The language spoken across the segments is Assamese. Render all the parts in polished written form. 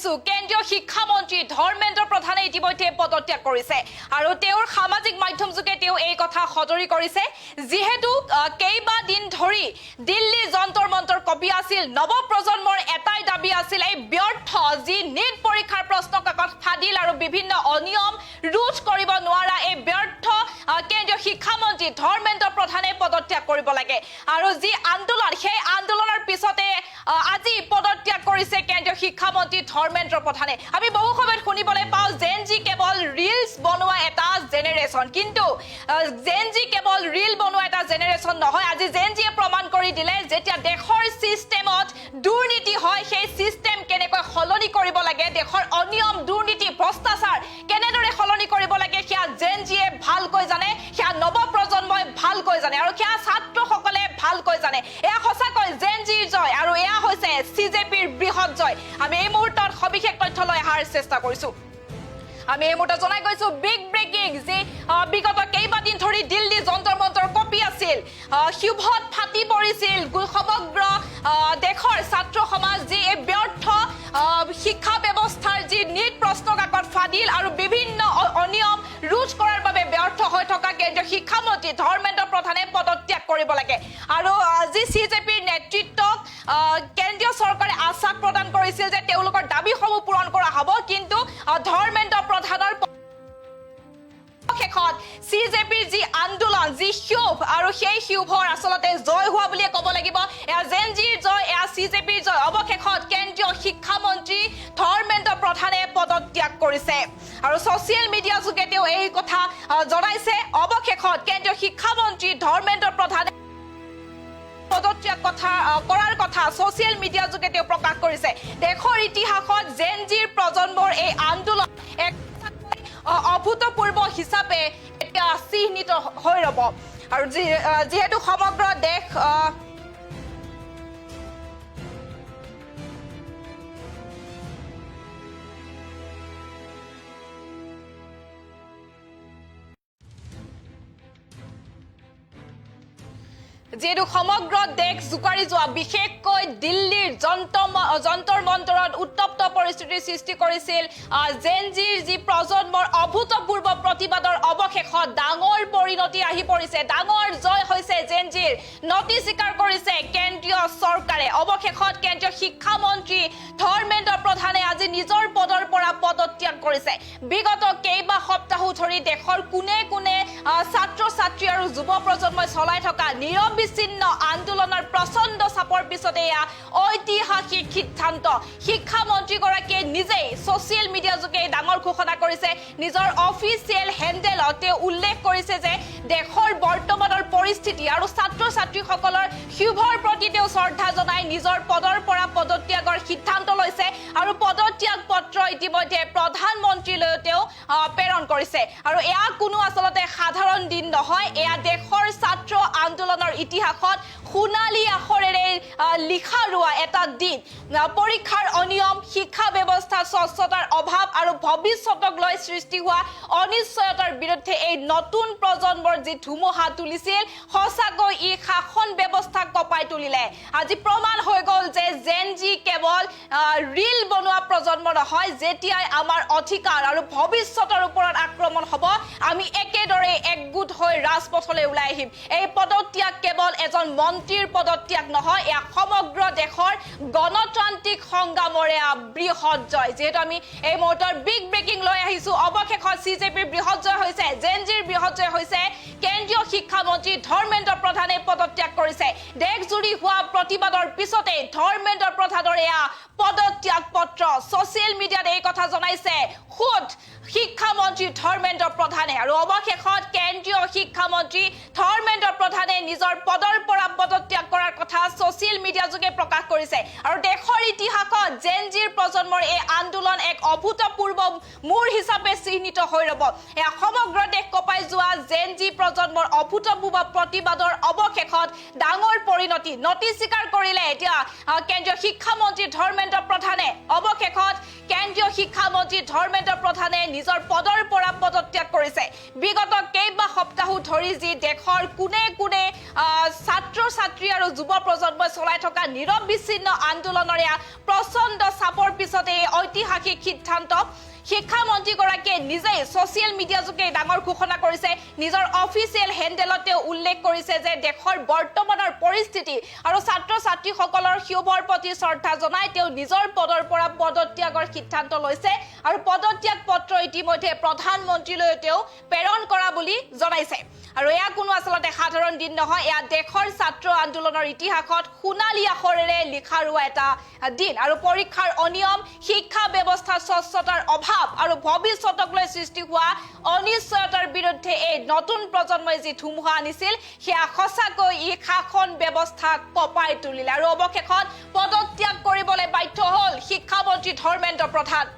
কৈছো কেন্দ্ৰীয় শিক্ষা মন্ত্ৰী ধৰ্মেন্দ্ৰ প্ৰধানে ইতিমধ্যে পদত্যাগ কৰিছে আৰু তেওঁৰ সামাজিক মাধ্যম যোগে তেওঁ এই কথা সদৰি কৰিছে যেহেতু কেইবা দিন ধৰি দিল্লী যন্তৰ মন্তৰ কপি আছিল নৱ প্ৰজন্মৰ এটাই দাবী আছিল এই ব্যৰ্থ যি নিট পৰীক্ষাৰ প্ৰশ্ন কাকত ফাদিল আৰু বিভিন্ন অনিয়ম ৰোধ কৰিব নোৱাৰা এই ব্যৰ্থ কেন্দ্ৰীয় শিক্ষা মন্ত্ৰী ধৰ্মেন্দ্ৰ প্ৰধানে পদত্যাগ কৰিব লাগে আৰু যি আন্দোলন সেই আন্দোলনৰ পিছতে আজি পদত্যাগ কৰিছে কেন্দ্ৰীয় শিক্ষা মন্ত্ৰী ধৰ্মেন্দ্ৰ প্ৰধানে আমি বহু সময়ত শুনিবলৈ পাওঁ জেনজি কেৱল ৰিলস বনোৱা এটা জেনেৰেশ্যন কিন্তু জেনজি কেৱল ৰিল বনোৱা এটা জেনেৰেশ্যন নহয় আজি জেনজিয়ে প্ৰমাণ কৰি দিলে যেতিয়া দেশৰ সিস্টেমত দুৰ্নীতি হয় সেই সিস্টেম কেনেকৈ সলনি কৰিব লাগে দেশৰ অনিয়ম দুৰ্নীতি ভ্ৰষ্টাচাৰ কেনেদৰে সলনি কৰিব লাগে সেয়া জেনজিয়ে ভালকৈ জানে সেয়া নৱ প্ৰজন্মই ভালকৈ জানে আৰু সেয়া ছাত্ৰসকলে ভালকৈ জানে এয়া সঁচাকৈ জেনজিৰ জয় আৰু এয়া হৈছে সিজেপিৰ বৃহৎ জয় আমি এই মুহূৰ্তত সবিশেষ তথ্য লৈ অহাৰ চেষ্টা কৰিছো আমি এই মুহূৰ্তত জনাই গৈছো বিগ ব্ৰেকিং যে বিগত কেইবাদিন ধৰি দিল্লী যন্তৰ মন্তৰ কপি আছিল শুভত ফাটি পৰিছিল সমগ্ৰ দেশৰ ছাত্ৰ সমাজ যি এই ব্যৰ্থ শিক্ষা ব্যৱস্থাৰ যি নিট প্ৰশ্ন কাকত ফাদিল আৰু বিভিন্ন অনিয়ম ৰোধ কৰাৰ বাবে ব্যৰ্থ হৈ থকা কেন্দ্ৰীয় শিক্ষা মন্ত্ৰী ধৰ্মেন্দ্ৰ প্ৰধানে পদত্যাগ কৰিব লাগে আৰু যি সিজেপিৰ নেতৃত্বক কেন্দ্ৰীয় চৰকাৰে আশ্বাস প্ৰদান কৰিছিল যে তেওঁলোকৰ দাবীসমূহ পূৰণ কৰা হ'ব কিন্তু ধৰ্মেন্দ্ৰ প্ৰধানৰ শেষত সিজেপিৰ যি আন্দোলন যি ক্ষোভ আৰু সেই ক্ষোভৰ আসলতে জয় হোৱা বুলি ক'ব লাগিব এয়া জেনজিৰ জয় এয়া সিজেপিৰ জয় অৱশেষত কেন্দ্ৰীয় শিক্ষা মন্ত্ৰী ধৰ্মেন্দ্ৰ প্ৰধানে পদত্যাগ কৰিছে আৰু ছ'চিয়েল মিডিয়া যোগে তেওঁ এই কথা জনাইছে অৱশেষত কেন্দ্ৰীয় শিক্ষা মন্ত্ৰী ধৰ্মেন্দ্ৰ প্ৰধানে পদত্যাগ কৰাৰ কথা ছ'চিয়েল মিডিয়া যোগে তেওঁ প্ৰকাশ কৰিছে দেশৰ ইতিহাসত জেনজিৰ প্ৰজন্মৰ এই আন্দোলন এক অভূতপূৰ্ব হিচাপে এতিয়া চিহ্নিত হৈ ৰব আৰু যেহেতু সমগ্ৰ দেশ যেহেতু সমগ্ৰ দেশ জোকাৰি যোৱা বিশেষকৈ দিল্লীৰ যন্তৰ মন্তৰত উত্তপ্ত পৰিস্থিতিৰ সৃষ্টি কৰিছিল জেনজিৰ যি প্ৰজন্মৰ অভূতপূৰ্ব প্ৰতিবাদৰ অৱশেষত ডাঙৰ পৰিণতি আহি পৰিছে ডাঙৰ জয় হৈছে জেনজিৰ নতি স্বীকাৰ কৰিছে কেন্দ্ৰীয় চৰকাৰে অৱশেষত কেন্দ্ৰীয় শিক্ষা মন্ত্ৰী ধৰ্মেন্দ্ৰ প্ৰধানে আজি নিজৰ পদৰ পৰা পদত্যাগ কৰিছে বিগত কেইবা সপ্তাহ ধৰি দেশৰ কোনে কোনে ছাত্ৰ ছাত্ৰী আৰু যুৱ প্ৰজন্মই চলাই থকা নিৰবিচ্ছিন্ন আন্দোলনৰ প্ৰচণ্ড চাপৰ পিছতে এয়া ঐতিহাসিক সিদ্ধান্ত শিক্ষা মন্ত্ৰীগৰাকীয়ে নিজেই ছ'চিয়েল মিডিয়া যোগে ডাঙৰ ঘোষণা কৰিছে নিজৰ অফিচিয়েল হেণ্ডেলত তেওঁ উল্লেখ কৰিছে যে দেশৰ বৰ্তমানৰ পৰিস্থিতি আৰু ছাত্ৰ ছাত্ৰীসকলৰ ক্ষোভৰ প্ৰতি তেওঁ শ্ৰদ্ধা জনাই নিজৰ পদৰ পৰা পদত্যাগৰ সিদ্ধান্ত লৈছে আৰু পদত্যাগ পত্ৰ ইতিমধ্যে প্ৰধানমন্ত্ৰীলৈ তেওঁ প্ৰেৰণ কৰিছে আৰু এয়া কোনো আচলতে সাধাৰণ দিন নহয় এয়া দেশৰ ছাত্ৰ আন্দোলনৰ ইতিহাসত সোণালী আখৰেৰে লিখা ৰোৱা এটা দিন পৰীক্ষাৰ অনিয়ম শিক্ষা ব্যৱস্থাৰ স্বচ্ছতাৰ অভাৱ আৰু ভৱিষ্যতক লৈ সৃষ্টি হোৱা অনিশ্চয়তাৰ বিৰুদ্ধে এই নতুন প্ৰজন্মৰ যি ধুমুহা তুলিছিল সঁচাকৈ ই শাসন ব্যৱস্থাক কঁপাই তুলিলে আজি প্ৰমাণ হৈ গ'ল যে জেনজি কেৱল ৰিল বনোৱা প্ৰজন্ম নহয় যেতিয়াই আমাৰ অধিকাৰ আৰু ভৱিষ্যতৰ ওপৰত আক্ৰমণ হ'ব আমি একেদৰে একগোট হৈ ৰাজপথলৈ ওলাই আহিম এই পদত্যাগ কেৱল এজন মন্ত্ৰীৰ পদত্যাগ নহয় এয়া সমগ্ৰ দেশৰ গণতান্ত্ৰিক সংগ্ৰামৰে বৃহৎ জয় যেহেতু আমি এই মুহূৰ্তৰ বিগ ব্ৰেকিং লৈ আহিছো অৱশেষত সিজেপিৰ বৃহৎ জয় হৈছে জেনজিৰ বৃহৎ জয় হৈছে কেন্দ্ৰীয় শিক্ষা মন্ত্ৰী ধৰ্মেন্দ্ৰ প্ৰধানে পদত্যাগ কৰিছে দেশজুৰি হোৱা প্ৰতিবাদৰ পিছতে ধৰ্মেন্দ্ৰ প্ৰধানৰ এয়া পদত্যাগ পত্ৰ ছ'চিয়েল মিডিয়াত এই কথা জনাইছে খুদ শিক্ষা মন্ত্ৰী ধৰ্মেন্দ্ৰ প্ৰধানে আৰু অৱশেষত কেন্দ্ৰীয় শিক্ষা মন্ত্ৰী ধৰ্মেন্দ্ৰ প্ৰধানে নিজৰ পদৰ পৰা পদত্যাগ কৰাৰ কথা ছ'চিয়েল মিডিয়া যোগে প্ৰকাশ কৰিছে আৰু দেশৰ ইতিহাসত জেনজিৰ প্ৰজন্মৰ এই আন্দোলন এক অভূতপূৰ্ব মূৰ হিচাপে চিহ্নিত হৈ ৰব এয়া সমগ্ৰ দেশ কঁপাই যোৱা জেনজি প্ৰজন্মৰ অভূতপূৰ্ব প্ৰতিবাদৰ অৱশেষত ডাঙৰ পৰিণতি নতি স্বীকাৰ কৰিলে এতিয়া কেন্দ্ৰীয় শিক্ষা মন্ত্ৰী ধৰ্মেন্দ্ৰ প্ৰধানে অৱশেষত কেন্দ্ৰীয় শিক্ষা মন্ত্ৰী ধৰ্মেন্দ্ৰ প্ৰধানে নিজৰ পদৰ পৰা পদত্যাগ কৰিছে বিগত কেইবা সপ্তাহ ধৰি যি দেশৰ কোনে কোনে ছাত্ৰ ছাত্ৰী আৰু যুৱ প্ৰজন্মই চলাই থকা নিৰবিচ্ছিন্ন আন্দোলনৰ প্ৰচণ্ড চাপৰ পিছত পিছত এই ঐতিহাসিক সিদ্ধান্ত শিক্ষামন্ত্ৰীগৰাকীয়ে নিজে ছ'চিয়েল মিডিয়া যোগে ডাঙৰ ঘোষণা কৰিছে নিজৰ অফিচিয়েল হেণ্ডেলতে উল্লেখ কৰিছে যে দেশৰ বৰ্তমানৰ পৰিস্থিতি আৰু ছাত্ৰ ছাত্ৰীসকলৰ শিৱৰ প্ৰতি শ্ৰদ্ধা জনাই তেওঁ নিজৰ পদৰ পৰা পদত্যাগৰ সিদ্ধান্ত লৈছে আৰু পদত্যাগ পত্ৰ ইতিমধ্যে প্ৰধানমন্ত্ৰীলৈ তেওঁ প্ৰেৰণ কৰা বুলি জনাইছে আৰু এয়া কোনো আচলতে সাধাৰণ দিন নহয় এয়া দেশৰ ছাত্ৰ আন্দোলনৰ ইতিহাসত সোণালী আখৰেৰে লিখা ৰোৱা এটা দিন আৰু পৰীক্ষাৰ অনিয়ম শিক্ষা ব্যৱস্থা স্বচ্ছতাৰ অভাৱ আৰু ভৱিষ্যতক লৈ সৃষ্টি হোৱা অনিশ্চয়তাৰ বিৰুদ্ধে এই নতুন প্ৰজন্মই যি ধুমুহা আনিছিল সেয়া সঁচাকৈ ই শাসন ব্যৱস্থাক কঁপাই তুলিলে আৰু অৱশেষত পদত্যাগ কৰিবলৈ বাধ্য হ'ল শিক্ষামন্ত্ৰী ধৰ্মেন্দ্ৰ প্ৰধান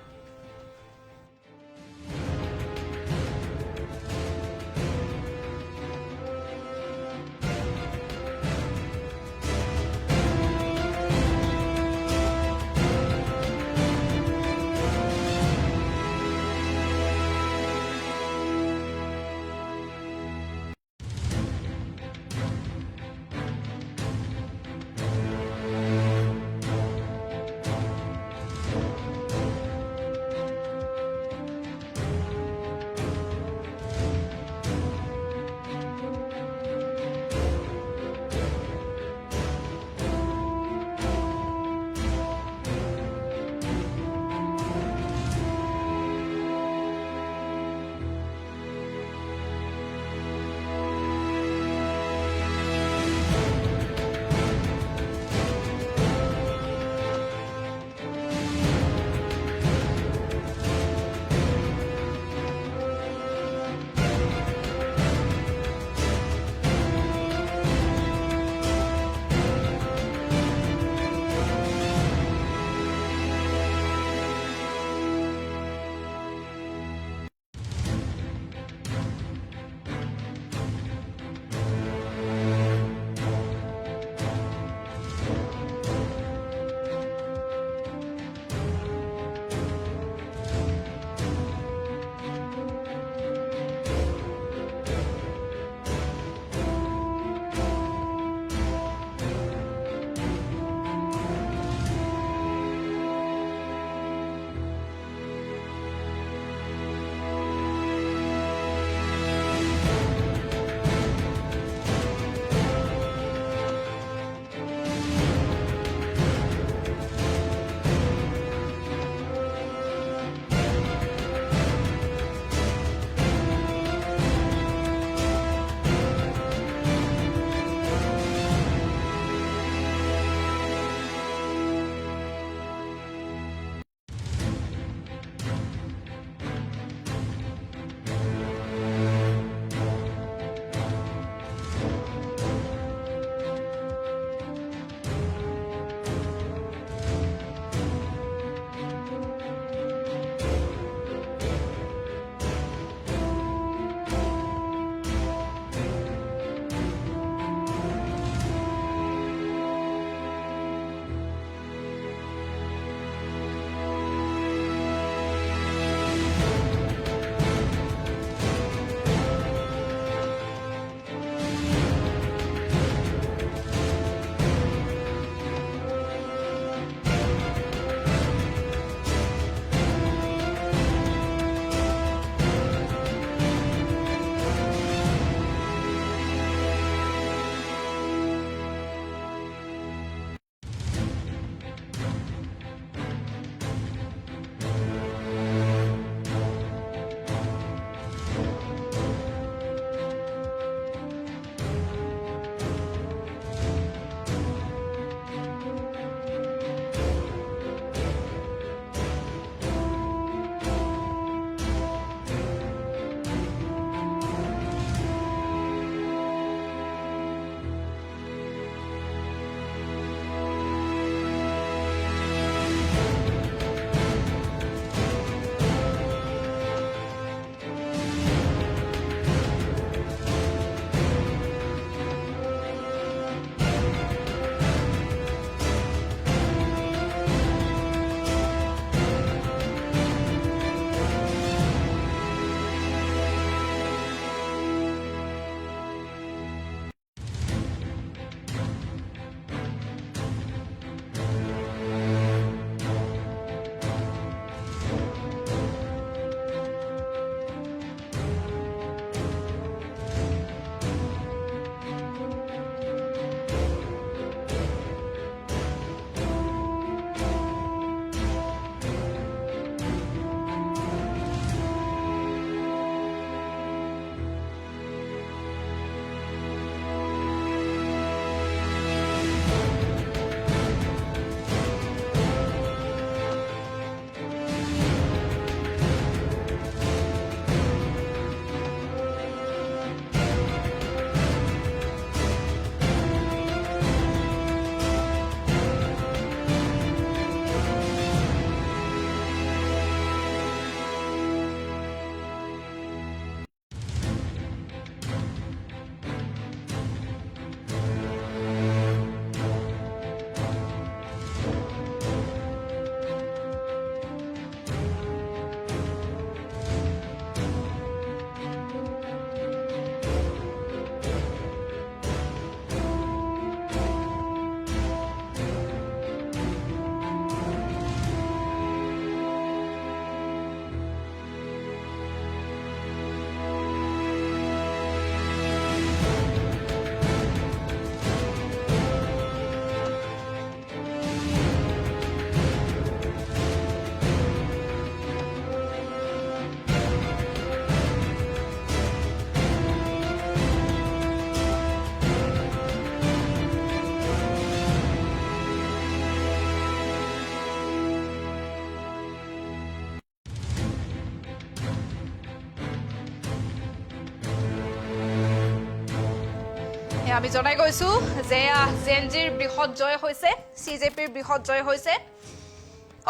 আমি জনাই গৈছো যে জেনজিৰ বৃহৎ জয় হৈছে সিজেপিৰ বৃহৎ জয় হৈছে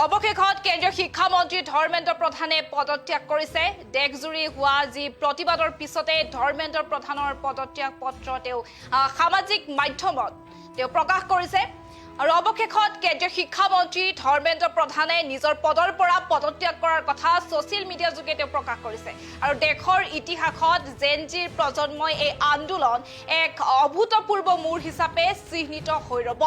অৱশেষত কেন্দ্ৰীয় শিক্ষা মন্ত্ৰী ধৰ্মেন্দ্ৰ প্ৰধানে পদত্যাগ কৰিছে দেশজুৰি হোৱা যি প্ৰতিবাদৰ পিছতে ধৰ্মেন্দ্ৰ প্ৰধানৰ পদত্যাগ পত্ৰ তেওঁ সামাজিক মাধ্যমত তেওঁ প্ৰকাশ কৰিছে আৰু অৱশেষত কেন্দ্ৰীয় শিক্ষা মন্ত্ৰী ধৰ্মেন্দ্ৰ প্ৰধানে নিজৰ পদৰ পৰা পদত্যাগ কৰাৰ কথা সোশ্যাল মিডিয়া যোগে তেওঁ প্ৰকাশ কৰিছে আৰু দেশৰ ইতিহাসত জেনজিৰ প্ৰজন্মই এই আন্দোলন এক অভূতপূৰ্ব মূৰ হিচাপে চিহ্নিত হৈ ৰব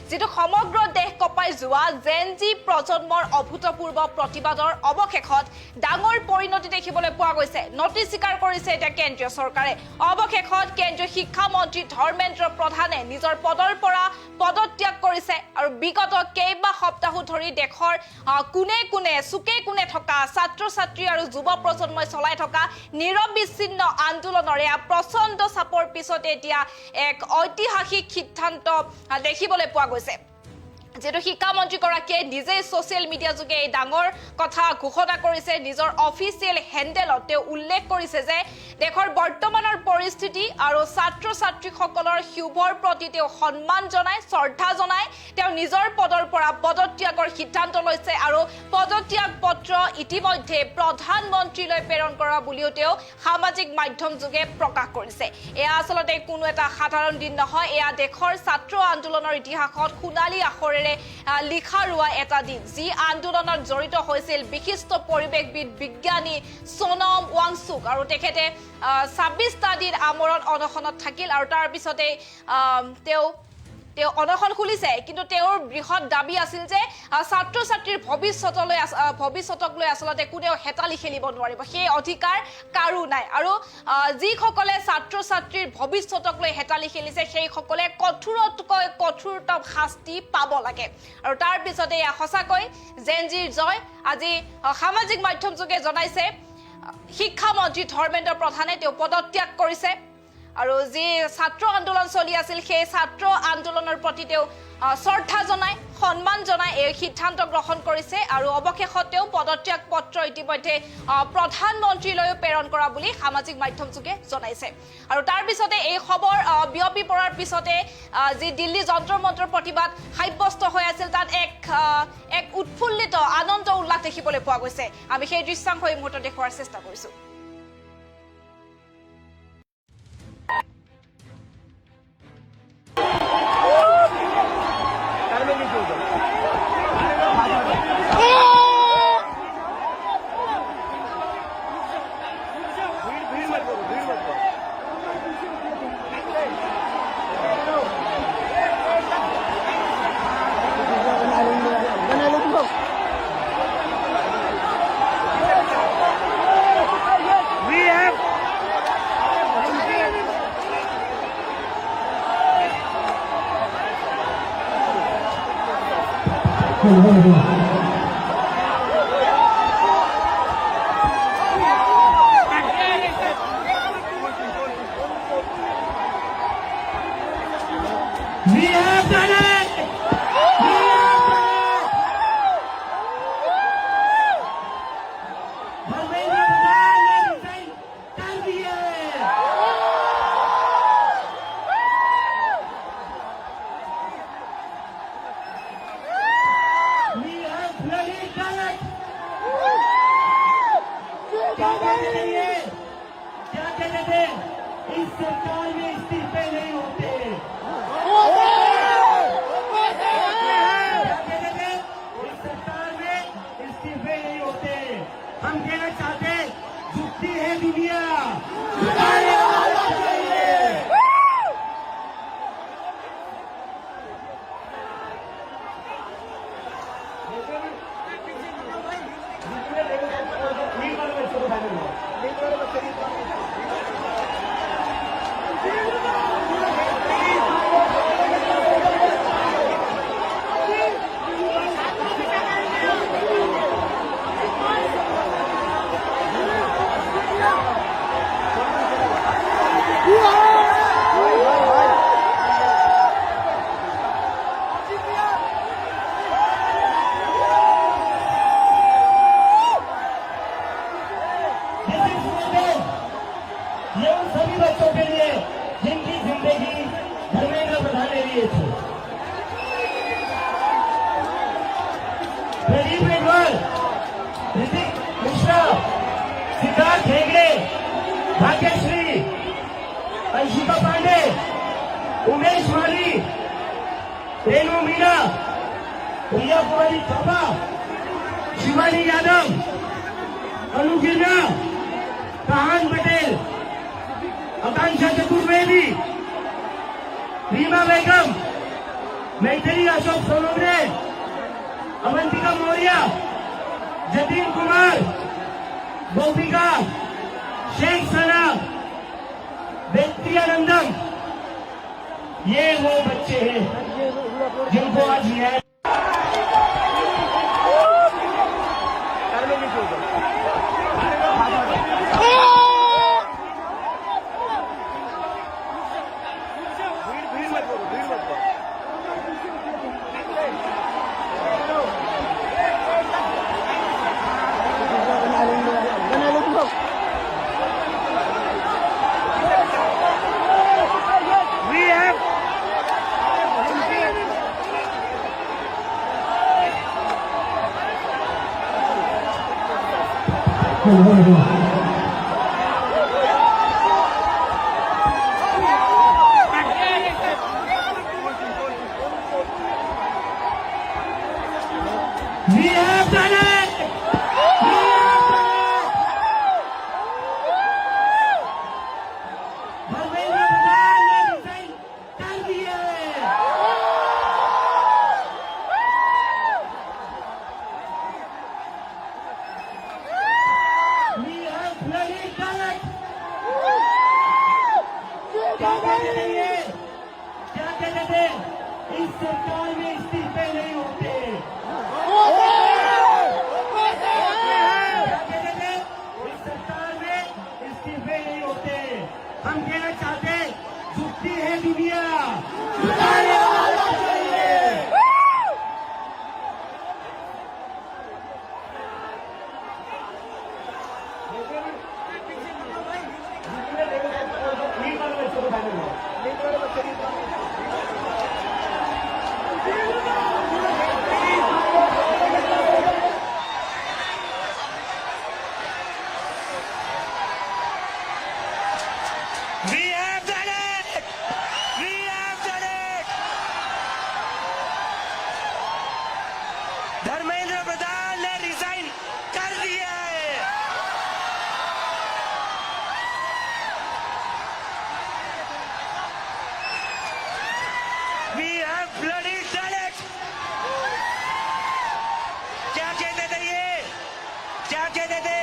যেটো সমগ্ৰ দেশ কপাই যোৱা জেনজি প্ৰজন্মৰ অভূতপূৰ্ব প্ৰতিবাদৰ অৱশেষত ডাঙৰ পৰিণতি দেখিবলৈ পোৱা গৈছে নটিচ স্বীকাৰ কৰিছে এটা কেন্দ্ৰীয় চৰকাৰে অৱশেষত কেন্দ্ৰীয় শিক্ষা মন্ত্ৰী ধৰ্মেন্দ্ৰ প্ৰধানে নিজৰ পদৰ পৰা পদত্যাগ কৰিছে আৰু বিগত কেইবা সপ্তাহ ধৰি দেশৰ কোনে কোনে সুকে কোনে থকা ছাত্ৰ ছাত্ৰী আৰু যুৱ প্ৰজন্মই চলাই থকা নিৰবিচ্ছিন্ন আন্দোলনৰে প্ৰচণ্ড চাপৰ পিছতে এতিয়া এক ঐতিহাসিক সিদ্ধান্ত দেখিবলৈ পোৱা গৈছে যেটো শিক্ষা মন্ত্ৰীগৰাকীয়ে নিজে সোশ্যাল মিডিয়া যোগে এই ডাঙৰ কথা ঘোষণা কৰিছে নিজৰ অফিচিয়েল হেণ্ডেলত তেওঁ উল্লেখ কৰিছে যে দেশৰ বৰ্তমানৰ পৰিস্থিতি আৰু ছাত্ৰ ছাত্ৰীসকলৰ শুভৰ প্ৰতি তেওঁ সন্মান জনাই শ্ৰদ্ধা জনাই তেওঁ নিজৰ পদৰ পৰা পদত্যাগৰ সিদ্ধান্ত লৈছে আৰু পদত্যাগ পত্ৰ ইতিমধ্যে প্ৰধানমন্ত্ৰীলৈ প্ৰেৰণ কৰা বুলিও তেওঁ সামাজিক মাধ্যম যোগে প্ৰকাশ কৰিছে এয়া আসলতে কোনো এটা সাধাৰণ দিন নহয় এয়া দেশৰ ছাত্ৰ আন্দোলনৰ ইতিহাসত সোণালী আখৰে লিখা ৰোৱা এটা দিন যি আন্দোলনত জড়িত হৈছিল বিশিষ্ট পৰিৱেশবিদ বিজ্ঞানী সোনম ৱাংচুক আৰু তেখেতে 26টা দিন আমৰণ অনশনত থাকিল আৰু তাৰ পিছতে তেওঁ অনশন খুলিছে কিন্তু তেওঁৰ বৃহৎ দাবী আছিল যে ছাত্ৰ ছাত্ৰীৰ ভৱিষ্যতক লৈ আসলতে কোনেও হেতালি খেলিব নোৱাৰিব সেই অধিকাৰ কাৰো নাই আৰু যিসকলে ছাত্ৰ ছাত্ৰীৰ ভৱিষ্যতক লৈ হেতালি খেলিছে সেই সকলে কঠোৰতকৈ কঠোৰতম শাস্তি পাব লাগে আৰু তাৰ পিছতে সঁচাকৈ জেনজিৰ জয় আজি সামাজিক মাধ্যম যোগে জনাইছে শিক্ষা মন্ত্ৰী ধৰ্মেন্দ্ৰ প্ৰধানে তেওঁ পদত্যাগ কৰিছে আৰু যি ছাত্ৰ আন্দোলন চলি আছিল সেই ছাত্ৰ আন্দোলনৰ প্ৰতি তেওঁ শ্ৰদ্ধা জনাই সন্মান জনাই এই সিদ্ধান্ত গ্ৰহণ কৰিছে আৰু অৱশেষত তেওঁ পদত্যাগ পত্ৰ ইতিমধ্যে প্ৰধানমন্ত্ৰীলৈ প্ৰেৰণ কৰা বুলি সামাজিক মাধ্যম যোগে জনাইছে আৰু তাৰ পিছতে এই খবৰ বিয়পি পৰাৰ পিছতে যি দিল্লী যন্তৰ মন্তৰ প্ৰতিবাদ সাব্যস্ত হৈ আছিল তাত এক উৎফুল্লিত আনন্দ উল্লাস দেখিবলৈ পোৱা গৈছে আমি সেই দৃশ্যাংশ এই মুহূৰ্তত দেখুৱাৰ চেষ্টা কৰিছো ऋतिक मिश्रा, सिद्धार्थ हेगड़े, भाग्यश्री, अंशिका पांडे, उमेश माली, रेणु मीना, प्रिया कुमारी थापा, शिवानी यादव, अनु गिरना, कहान पटेल, आकांक्षा चतुर्वेदी, रीमा बेगम, मैथिली अशोक सोनोग्रे, अवंतिका मौर्य, जतिन कुमार, गोपिका, शेख सना, व्यक्तियानंदम, ये वो बच्चे हैं जिनको आज न्याय We have done it! Dharmendra Pradhan ने रिजाइन कर दिया है। We have bloody done it! क्या कहते थे ये? क्या कहते थे? इस सरकार में इस्तीफे नहीं होते। हम कहना चाहते झुकती है दुनिया, झुकाने वाला चाहिए। We have done it! We have done it! Dharmendra Pradhan ने रिजाइन कर दिया है। We have bloody done it! क्या कहते थे ये? क्या कहते थे?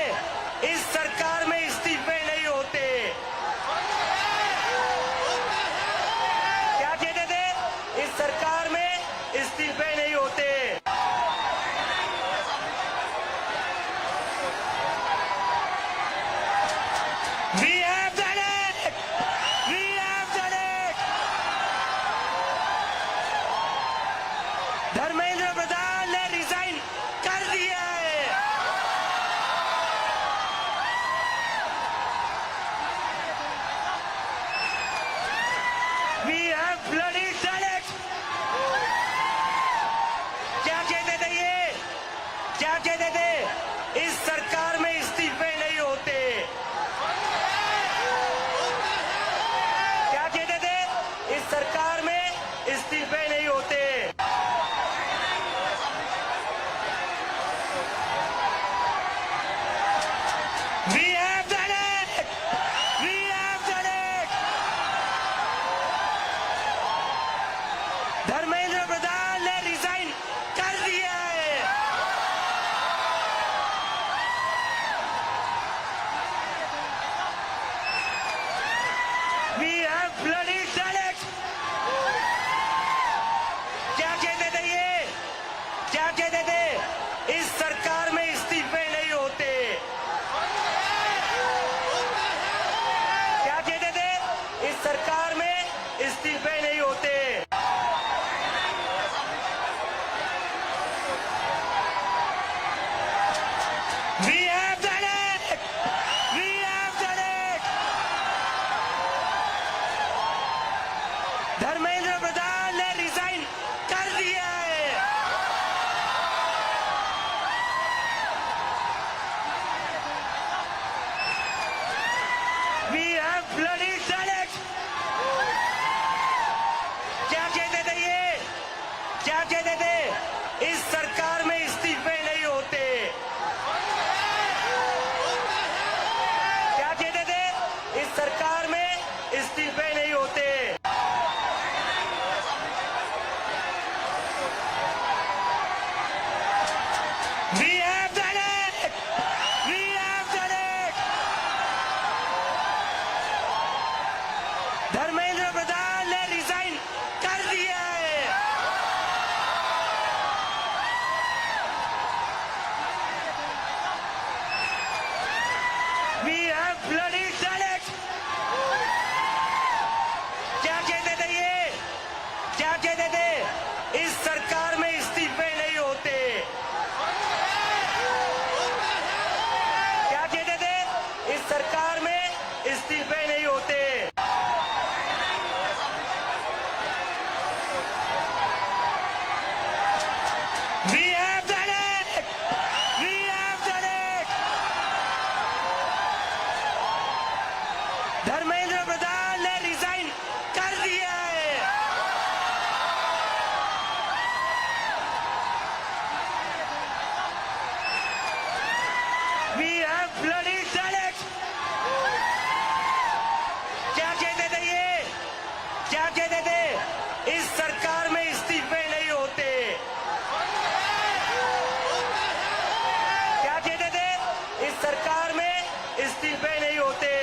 इस सरकार में इस्तीफे नहीं होते। क्या कहते थे? इस सरकार में इस्तीफे नहीं होते। We have done it! We have done it! Dharmendra Pradhan ने रिजाइन कर दिया है। We have bloody done it! क्या कहते थे ये? क्या कहते थे? इस सरकार में इस्तीफे नहीं होते। क्या कहते थे? इस सरकार में इस्तीफे नहीं होते। We have done it! We have done it! Dharmendra Pradhan ने रिजाइन कर दिया है। have bloody done it! क्या कहते थे ये? क्या कहते थे? इस सरकार में इस्तीफे नहीं होते। क्या कहते थे? इस सरकार में इस्तीफे नहीं होते।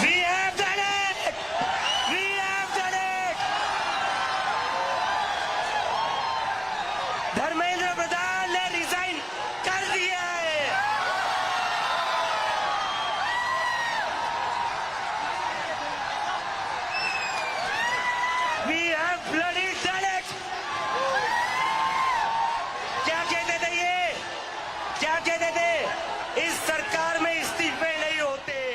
We have done it! We have done it! Dharmendra Pradhan ने रिजाइन कर दिया है। We have bloody done it! क्या कहते थे ये? क्या कहते थे? इस सरकार में इस्तीफे नहीं होते।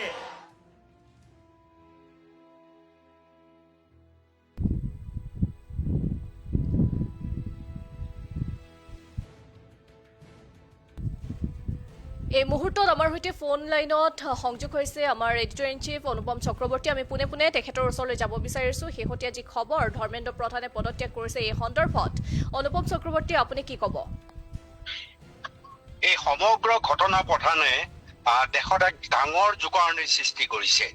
এই মুহূৰ্তত আমাৰ সৈতে ফোন লাইনত সংযোগ হৈছে আমাৰ এডিটৰ ইন চিফ অনুপম চক্ৰৱৰ্তী। আমি পোনে পোনে তেখেতৰ ওচৰলৈ যাব বিচাৰিছোঁ। শেহতীয়া যি খবৰ ধৰ্মেন্দ্ৰ প্ৰধানে পদত্যাগ কৰিছে এই সন্দৰ্ভত অনুপম চক্ৰৱৰ্তী আপুনি কি ক'ব? এই সমগ্ৰ ঘটনা প্ৰধানে দেশত এক ডাঙৰ জোকাৰণিৰ সৃষ্টি কৰিছে।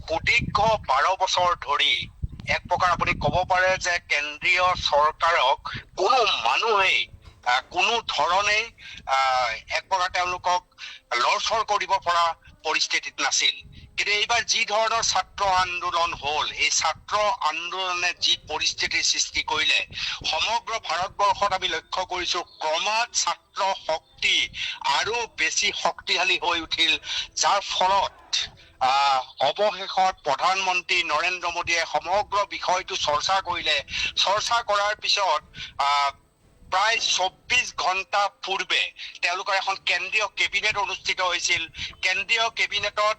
সুদীৰ্ঘ 12 বছৰ ধৰি এক প্ৰকাৰ আপুনি ক'ব পাৰে যে কেন্দ্ৰীয় চৰকাৰক কোনো মানুহেই কোনো ধৰণে এক প্ৰকাৰ তেওঁলোকক লৰচৰ কৰিব পৰা পৰিস্থিতিত নাছিল। কিন্তু এইবাৰ যি ধৰণৰ ছাত্ৰ আন্দোলন হ'ল, এই ছাত্ৰ আন্দোলনে যি পৰিস্থিতিৰ সৃষ্টি কৰিলে সমগ্ৰ ভাৰতবৰ্ষত আমি লক্ষ্য কৰিছো ক্ৰমাৎ ছাত্ৰ শক্তি আৰু বেছি শক্তিশালী হৈ উঠিল, যাৰ ফলত অৱশেষত প্ৰধানমন্ত্ৰী নৰেন্দ্ৰ মোদীয়ে সমগ্ৰ বিষয়টো চৰ্চা কৰিলে। চৰ্চা কৰাৰ পিছত প্ৰায় 24 ঘণ্টা পূৰ্বে তেওঁলোকৰ এখন কেন্দ্ৰীয় কেবিনেট অনুষ্ঠিত হৈছিল। কেন্দ্ৰীয় কেবিনেটত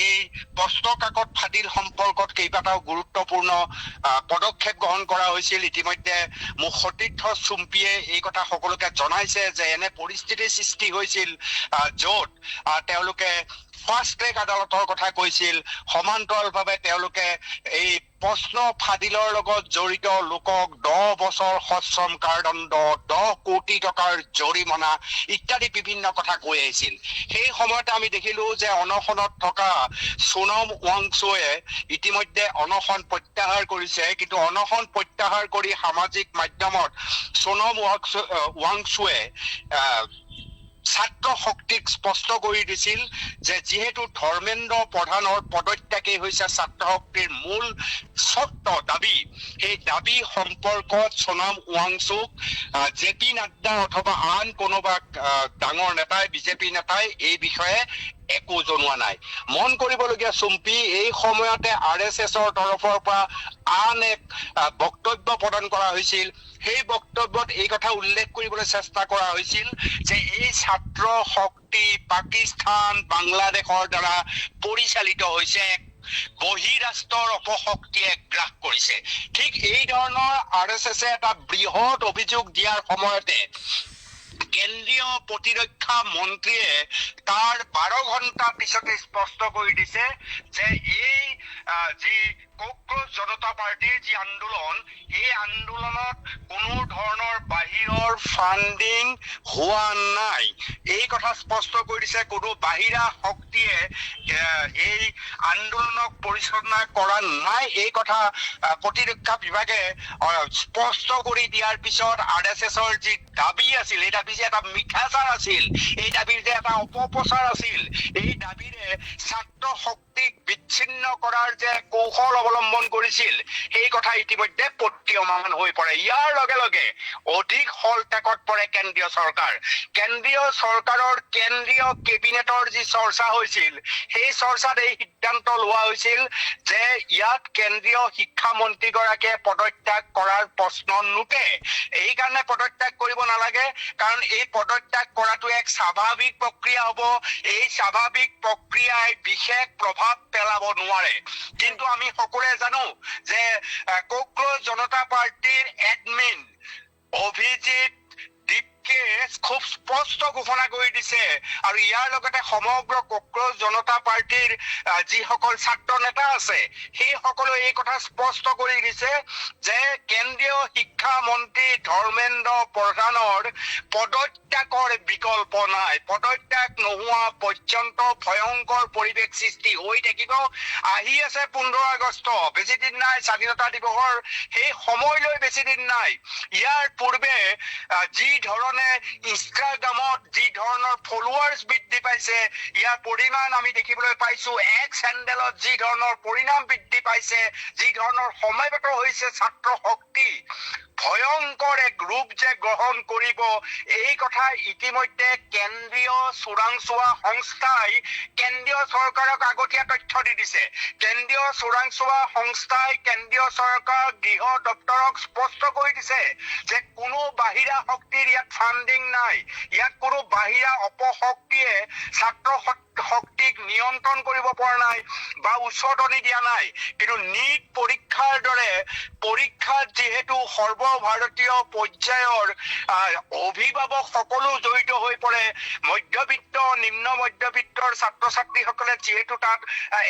এই প্ৰশ্ন কাকত ফাদিল সম্পৰ্কত কেইবাটাও গুৰুত্বপূৰ্ণ পদক্ষেপ গ্ৰহণ কৰা হৈছিল। ইতিমধ্যে মোক সতীৰ্থ চুম্পিয়ে এই কথা সকলোকে জনাইছে যে এনে পৰিস্থিতিৰ সৃষ্টি হৈছিল য'ত তেওঁলোকে ফাষ্ট ট্ৰেক আদালতৰ কথা কৈছিল। সমান্তৰালভাৱে তেওঁলোকে এই প্ৰশ্ন ফাদিলৰ লগত জড়িত লোকক 10 বছৰ সশ্ৰম কাৰাদণ্ড, 10 কোটি টকাৰ জৰিমনা ইত্যাদি বিভিন্ন কথা কৈ আহিছিল। সেই সময়তে আমি দেখিলো যে অনশনত থকা সোনম ৱাংচুৱে ইতিমধ্যে অনশন প্ৰত্যাহাৰ কৰিছে। কিন্তু অনশন প্ৰত্যাহাৰ কৰি সামাজিক মাধ্যমত সোনম ৱাংচুৱে ছাত্ৰ শক্তিক স্পষ্ট কৰি দিছিল যে যিহেতু ধৰ্মেন্দ্ৰ প্ৰধানৰ পদত্যাগেই হৈছে ছাত্ৰ শক্তিৰ মূল চৰ্ত দাবী, সেই দাবী সম্পৰ্কত সোনম ৱাংচুক জেপি নাড্ডা অথবা আন কোনোবা ডাঙৰ নেতাই বিজেপি নেতাই এই বিষয়ে একো জনোৱা নাই। মন কৰিবলগীয়া চুম্পি, এই সময়তে RSSৰ তৰফৰ পৰা আন এক বক্তব্য প্ৰদান কৰা হৈছিল। সেই বক্তব্যত এই কথা উল্লেখ কৰিবলৈ চেষ্টা কৰা হৈছিল যে এই ছাত্ৰ শক্তি পাকিস্তান বাংলাদেশৰ দ্বাৰা পৰিচালিত হৈছে, বহিৰাষ্ট্ৰৰ অপশক্তিয়ে গ্ৰাস কৰিছে। ঠিক এই ধৰণৰ RSSে এটা বৃহৎ অভিযোগ দিয়াৰ সময়তে কেন্দ্ৰীয় প্ৰতিৰক্ষা মন্ত্ৰীয়ে তাৰ 12 ঘণ্টা পিছতে স্পষ্ট কৰি দিছে যে এই যি কক্ৰোচ জনতা পাৰ্টিৰ যি আন্দোলন, এই আন্দোলনত কোনো ধৰণৰ বাহিৰৰ ফাণ্ডিং হোৱা নাই। এই কথা স্পষ্ট কৰি দিছে। কোনো বাহিৰা শক্তিয়ে এই আন্দোলনক পৰিচালনা কৰা নাই। এই কথা প্ৰতিৰক্ষা বিভাগে স্পষ্ট কৰি দিয়াৰ পিছত RSSৰ যি দাবী আছিল, এই দাবী যে এটা মিঠাচাৰ আছিল, এই দাবীৰ যে এটা অপপ্ৰচাৰ আছিল, এই দাবীৰে ছাত্ৰ শক্তিক বিচ্ছিন্ন কৰাৰ যে কৌশল অৱলম্বন কৰিছিল, সেই কথা ইতিমধ্যে প্ৰতীয়মান হৈ পৰে। ইয়াৰ লগে লগে অধিক হলটেকত পৰে কেন্দ্ৰীয় চৰকাৰ। কেন্দ্ৰীয় চৰকাৰৰ কেন্দ্ৰীয় কেবিনেটৰ যি চৰ্চা হৈছিল, সেই চৰ্চাত এই সিদ্ধান্ত লোৱা হৈছিল যে ইয়াত কেন্দ্ৰীয় শিক্ষা মন্ত্ৰীগৰাকীয়ে পদত্যাগ কৰাৰ প্ৰশ্ন নুঠে। এই কাৰণে পদত্যাগ কৰিব নালাগে, কাৰণ এই পদত্যাগ কৰাটো এক স্বাভাৱিক প্ৰক্ৰিয়া হ'ব। এই স্বাভাৱিক প্ৰক্ৰিয়াই বিশেষ প্ৰভাৱ পেলাব নোৱাৰে। কিন্তু আমি সকলোৱে জানো যে কক্ৰোচ জনতা পাৰ্টিৰ এডমিন অভিজিত দীপকে খুব স্পষ্ট ঘোষণা কৰি দিছে আৰু ইয়াৰ লগতে সমগ্ৰ কক্ৰজ জনতা পাৰ্টিৰ যিসকল ছাত্ৰ নেতা আছে সেই সকলে এই কথা স্পষ্ট কৰি দিছে যে কেন্দ্ৰীয় শিক্ষা মন্ত্ৰী ধৰ্মেন্দ্ৰ প্ৰধানৰ পদত্যাগৰ বিকল্প নাই। পদত্যাগ নোহোৱা পৰ্যন্ত ভয়ংকৰ পৰিৱেশ সৃষ্টি হৈ থাকিব। আহি আছে 15 আগষ্ট, বেছি দিন নাই স্বাধীনতা দিৱসৰ, সেই সময়লৈ বেছি দিন নাই। ইয়াৰ পূৰ্বে যি ধৰণে ইনষ্টাগ্ৰামত যি ধৰণৰ ফলোৱাৰ্ছ বৃদ্ধি পাইছে, ইয়াৰ পৰিমাণ আমি দেখিবলৈ পাইছো। এক্স হেণ্ডেলত যি ধৰণৰ পৰিণাম বৃদ্ধি পাইছে, যি ধৰণৰ সমবেত হৈছে ছাত্ৰ শক্তি, ভয়ংকৰ এক ৰূপ যে গ্ৰহণ কৰিব, এই কথা ইতিমধ্যে কেন্দ্ৰীয় চোৰাংচোৱা সংস্থাই কেন্দ্ৰীয় চৰকাৰক আগতীয়া তথ্য দি দিছে। কেন্দ্ৰীয় চোৰাংচোৱা সংস্থাই কেন্দ্ৰীয় চৰকাৰ গৃহ দপ্তৰক স্পষ্ট কৰি দিছে যে কোনো বাহিৰা শক্তিৰ ইয়াত ফাণ্ডিং নাই। ইয়াত কোনো বাহিৰা অপশক্তিয়ে ছাত্ৰ শক্তিক নিয়ন্ত্ৰণ কৰিব পৰা নাই বা উচতনি দিয়া নাই। কিন্তু নীট পৰীক্ষাৰ দৰে পৰীক্ষাত যিহেতু সৰ্বভাৰতীয় পৰ্যায়ৰ অভিভাৱক সকলো জড়িত হৈ পৰে, মধ্যবিত্ত নিম্ন মধ্যবিত্তৰ ছাত্ৰ ছাত্ৰীসকলে যিহেতু তাত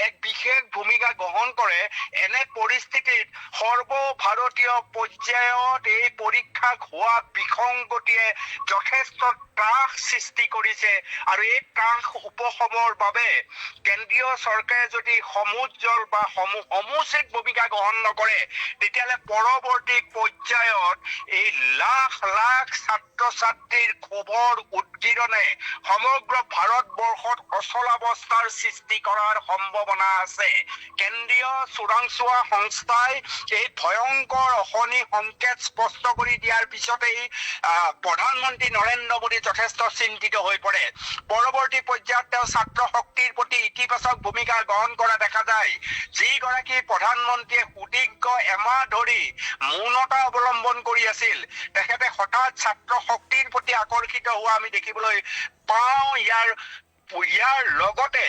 এক বিশেষ ভূমিকা গ্ৰহণ কৰে, এনে পৰিস্থিতিত সৰ্বভাৰতীয় পৰ্যায়ত এই পৰীক্ষাক হোৱা বিসংগতিয়ে যথেষ্ট ত্ৰাস সৃষ্টি কৰিছে। আৰু এই ত্ৰাস উপশমৰ বাবে কেন্দ্ৰীয় চৰকাৰে যদি সমুজ্জ্বল বা সমুচিত ভূমিকা গ্ৰহণ নকৰে, তেতিয়াহ'লে পৰৱৰ্তী পৰ্যায়ত এই লাখ লাখ ছাত্ৰ ছাত্ৰীৰ ক্ষোভৰ উদ্গীৰণে সমগ্ৰ ভাৰতবৰ্ষত অচলাৱস্থাৰ সৃষ্টি কৰাৰ সম্ভাৱনা আছে। কেন্দ্ৰীয় চোৰাংচোৱা সংস্থাই এই ভয়ংকৰ অশনি সংকেত স্পষ্ট কৰি দিয়াৰ পিছতেই প্ৰধানমন্ত্ৰী নৰেন্দ্ৰ মোদী যথেষ্ট চিন্তিত হৈ পৰে। পৰৱৰ্তী পৰ্যায়ত তেওঁ ছাত্ৰ শক্তিৰ প্ৰতি ইতিবাচক ভূমিকা গ্ৰহণ কৰা দেখা যায়। যিগৰাকী প্ৰধানমন্ত্ৰীয়ে সুদীৰ্ঘ এমাহ ধৰি মৌনতা অৱলম্বন কৰি আছিল, তেখেতে হঠাৎ ছাত্ৰ শক্তিৰ প্ৰতি আকৰ্ষিত হোৱা আমি দেখিবলৈ পাওঁ। ইয়াৰ লগতে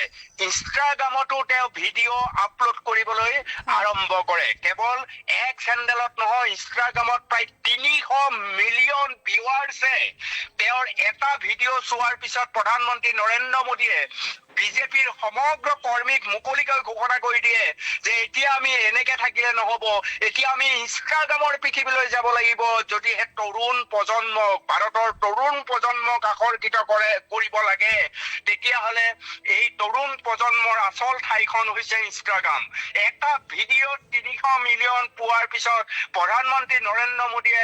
ইনষ্টাগ্ৰামতো তেওঁ ভিডিঅ' আপলোড কৰিবলৈ আৰম্ভ কৰে। কেৱল এক্স হেণ্ডেলত নহয়, ইনষ্টাগ্ৰামত প্ৰায় 300 মিলিয়ন ভিউৱাৰ্ছে তেওঁৰ এটা ভিডিঅ' চোৱাৰ পিছত প্ৰধানমন্ত্ৰী নৰেন্দ্ৰ মোদীয়ে বিজেপিৰ সমগ্ৰ কৰ্মীক মুকলিকৈ ঘোষণা কৰি দিয়ে যে এতিয়া আমি এনেকে থাকিলে নহব, এতিয়া আমি ইনষ্টাগ্ৰামৰ পৃথিৱীলৈ যাব লাগিব। যদিহে তৰুণ প্ৰজন্মক, ভাৰতৰ তৰুণ প্ৰজন্মক আকৰ্ষিত কৰিব লাগে, তেতিয়াহ'লে এই তৰুণ প্ৰজন্মৰ আচল ঠাইখন হৈছে ইনষ্টাগ্ৰাম। এটা ভিডিঅ'ত 300 মিলিয়ন পোৱাৰ পিছত প্ৰধানমন্ত্ৰী নৰেন্দ্ৰ মোদীয়ে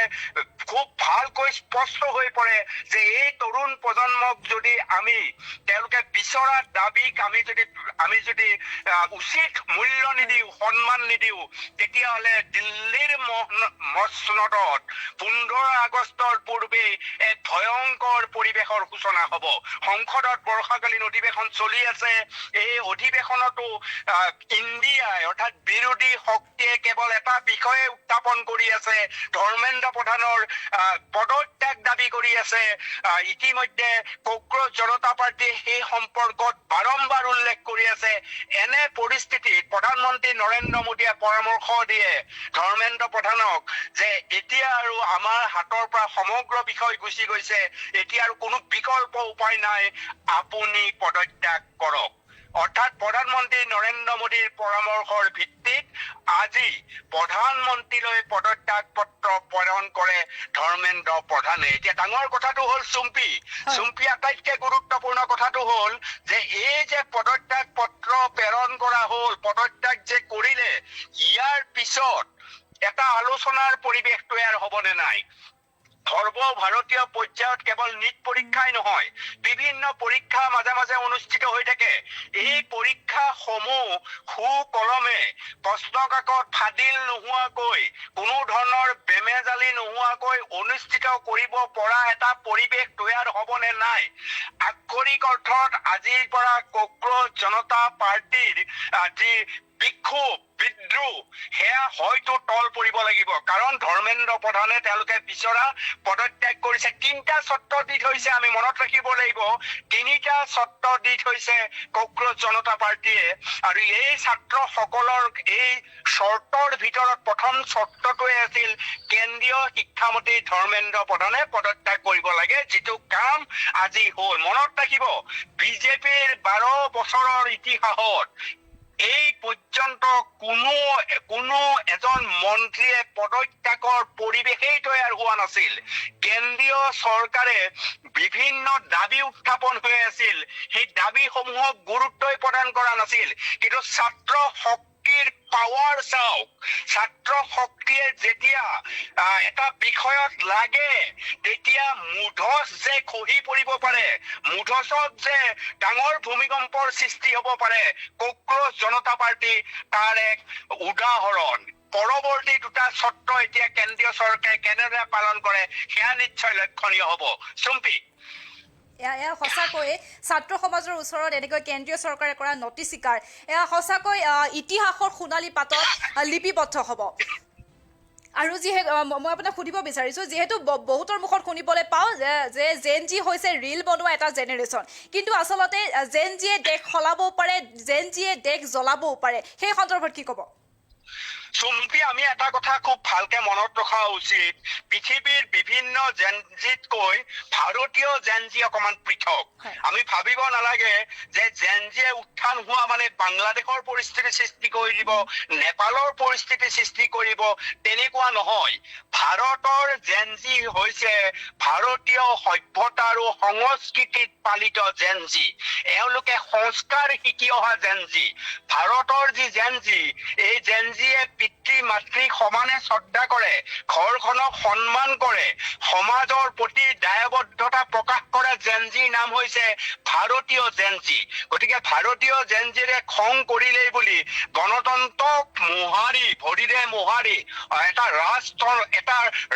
খুব ভালকৈ স্পষ্ট হৈ পৰে যে এই তৰুণ প্ৰজন্মক যদি আমি তেওঁলোকে বিচৰা দাবীক আমি যদি উচিত মূল্য নিদিওঁ, সন্মান নিদিওঁ, তেতিয়াহ'লে দিল্লীৰ মসনদত 15 আগষ্টৰ পূৰ্বে এক ভয়ংকৰ পৰিৱেশৰ সূচনা হ'ব। সংসদত বৰ্ষাকালীন অধিৱেশন চলি আছে। এই অধিৱেশনতো ইণ্ডিয়াই অৰ্থাৎ বিৰোধী শক্তিয়ে কেৱল এটা বিষয়ে উত্থাপন কৰি আছে, ধৰ্মেন্দ্ৰ প্ৰধানৰ পদত্যাগ দাবী কৰি আছে। ইতিমধ্যে কক্ৰজ জনতা পাৰ্টীয়ে সেই সম্পৰ্কত বাৰম্বাৰ উল্লেখ কৰি আছে। এনে পৰিস্থিতিত প্ৰধানমন্ত্ৰী নৰেন্দ্ৰ মোদীয়ে পৰামৰ্শ দিয়ে ধৰ্মেন্দ্ৰ প্ৰধানক যে এতিয়া আৰু আমাৰ হাতৰ পৰা সমগ্ৰ বিষয় গুচি গৈছে, এতিয়া আৰু কোনো বিকল্প উপায় নাই, আপুনি পদত্যাগ কৰক। অৰ্থাৎ প্ৰধানমন্ত্ৰী নৰেন্দ্ৰ মোদীৰ পৰামৰ্শৰ ভিত্তিত আজি প্ৰধানমন্ত্ৰীলৈ পদত্যাগ পত্ৰ প্ৰেৰণ কৰে ধৰ্মেন্দ্ৰ প্ৰধানে। এতিয়া ডাঙৰ কথাটো হ'ল চুম্পি আটাইতকৈ গুৰুত্বপূৰ্ণ কথাটো হ'ল যে এই যে পদত্যাগ পত্ৰ প্ৰেৰণ কৰা হ'ল, পদত্যাগ যে কৰিলে, ইয়াৰ পিছত এটা আলোচনাৰ পৰিৱেশ তৈয়াৰ হ'বনে নাই। সৰ্বভাৰতীয় পৰ্যায়ত কেৱল নীট পৰীক্ষাই নহয়, বিভিন্ন পৰীক্ষা মাজে মাজে অনুষ্ঠিত হৈ থাকে। এই পৰীক্ষাসমূহ সুকলমে প্ৰশ্নকাকত ফাদিল নোহোৱাকৈ, কোনো ধৰণৰ বেমেজালি নোহোৱাকৈ অনুষ্ঠিত কৰিব পৰা এটা পৰিৱেশ তৈয়াৰ হ'বনে নাই। আক্ষৰিক অৰ্থত আজিৰ পৰা কক্ৰজ জনতা পাৰ্টীৰ যি বিক্ষোভ, বিদ্ৰোহ, সেয়া হয়তো তল পৰিব লাগিব। কাৰণ ধৰ্মেন্দ্ৰ প্ৰধানে তেওঁলোকে বিচৰা পদত্যাগ কৰিছে। 3টা চৰ্ত দি থৈছে, আমি মনত ৰাখিব লাগিব। 3টা চৰ্ত দি থৈছে কক্ৰোচ জনতা পাৰ্টীয়ে, আৰু এই ছাত্ৰসকলৰ এই চৰ্তৰ ভিতৰত প্ৰথম চৰ্তটোৱে আছিল কেন্দ্ৰীয় শিক্ষামন্ত্ৰী ধৰ্মেন্দ্ৰ প্ৰধানে পদত্যাগ কৰিব লাগে, যিটো কাম আজি হ'ল। মনত ৰাখিব, বিজেপিৰ 12 বছৰৰ ইতিহাসত এই পৰ্যন্ত কোনো এজন মন্ত্ৰীয়ে পদত্যাগৰ পৰিৱেশেই তৈয়াৰ হোৱা নাছিল। কেন্দ্ৰীয় চৰকাৰে বিভিন্ন দাবী উত্থাপন হৈ আছিল, সেই দাবীসমূহক গুৰুত্বই প্ৰদান কৰা নাছিল। কিন্তু ছাত্ৰ শক্তিৰ পাৱাৰ চাওক, ছাত্ৰ শক্তিয়ে যেতিয়া এটা বিষয়ত লাগে তেতিয়া মুধচ যে খহি পৰিব পাৰে, মুধচত যে ডাঙৰ ভূমিকম্পৰ সৃষ্টি হ'ব পাৰে, কক্ৰোচ জনতা পাৰ্টি তাৰ এক উদাহৰণ। পৰৱৰ্তী 2টা চৰ্ত এতিয়া কেন্দ্ৰীয় চৰকাৰে কেনেদৰে পালন কৰে সেয়া নিশ্চয় লক্ষণীয় হ'ব। চুম্পি, এয়া সঁচাকৈ ছাত্ৰ সমাজৰ ওচৰত এনেকৈ কেন্দ্ৰীয় চৰকাৰে কৰা নতিস্বীকাৰ এয়া সঁচাকৈ ইতিহাসৰ সোণালী পাতত লিপিবদ্ধ হ'ব। আৰু যিহেতু মই আপোনাক সুধিব বিচাৰিছোঁ, যিহেতু বহুতৰ মুখত শুনিবলৈ পাওঁ যে জেন জি হৈছে ৰীল বনোৱা এটা জেনেৰেশ্যন, কিন্তু আচলতে জেন জিয়ে দেশ সলাবও পাৰে, জেন জিয়ে দেশ জ্বলাবও পাৰে, সেই সন্দৰ্ভত কি ক'ব? চুম্পি, আমি এটা কথা খুব ভালকে মনত ৰখা উচিত, পৃথিৱীৰ বিভিন্ন জেনজিতকৈ ভাৰতীয় জেনজি অকমান পৃথক। আমি ভাবিব নালাগে যে জেনজিয়ে উত্থান হোৱা মানে বাংলাদেশৰ পৰিস্থিতি সৃষ্টি কৰি দিব, নেপালৰ পৰিস্থিতি সৃষ্টি কৰিব, তেনেকুৱা নহয়। ভাৰতৰ জেনজি হৈছে ভাৰতীয় সভ্যতা আৰু সংস্কৃতিত পালিত জেনজি। এওঁলোকে সংস্কাৰ শিকি অহা জেনজি। ভাৰতৰ যি জেনজি, এই জেনজিয়ে পিতৃ মাতৃক সমানে শ্ৰদ্ধা কৰে, ঘৰখনক সন্মান কৰে, সমাজৰ প্ৰতি দায়বদ্ধতা প্ৰকাশ কৰা জেনজিৰ নাম হৈছে ভাৰতীয় জেনজি। গতিকে ভাৰতীয় জেনজিৰে খং কৰিলেই বুলি গণতন্ত্ৰক মোহাৰি, ভৰিৰে মোহাৰি এটা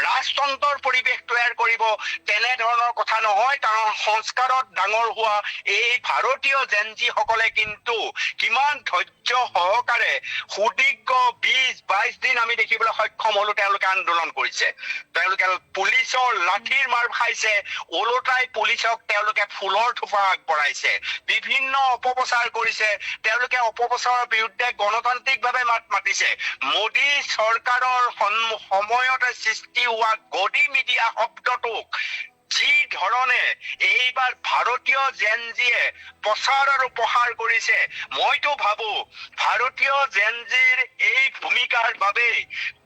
ৰাজতন্ত্ৰৰ পৰিৱেশ তৈয়াৰ কৰিব, তেনেধৰণৰ কথা নহয়। কাৰণ সংস্কাৰত ডাঙৰ হোৱা এই ভাৰতীয় জেনজিসকলে কিন্তু কিমান ধৈৰ্য সহকাৰে সুদীৰ্ঘ 20-22 দিন আমি দেখিবলৈ সক্ষম হলো তেওঁলোকে আন্দোলন কৰিছে। তেওঁলোকে পুলিচৰ লাঠিৰ মাৰ খাইছে, ওলোটাই পুলিচক তেওঁলোকে ফুলৰ থোপা আগবঢ়াইছে, বিভিন্ন অপপ্ৰচাৰ কৰিছে। তেওঁলোকে অপপ্ৰচাৰৰ বিৰুদ্ধে গণতান্ত্ৰিকভাৱে মাত মাতিছে। মোদী চৰকাৰৰ সময়তে সৃষ্টি হোৱা গদি মিডিয়া শব্দটোক যি ধৰণে এইবাৰ ভাৰতীয় জেনজিয়ে প্ৰচাৰ আৰু প্ৰসাৰ কৰিছে, মইতো ভাবো ভাৰতীয় জেনজিৰ এই ভূমিকাৰ বাবে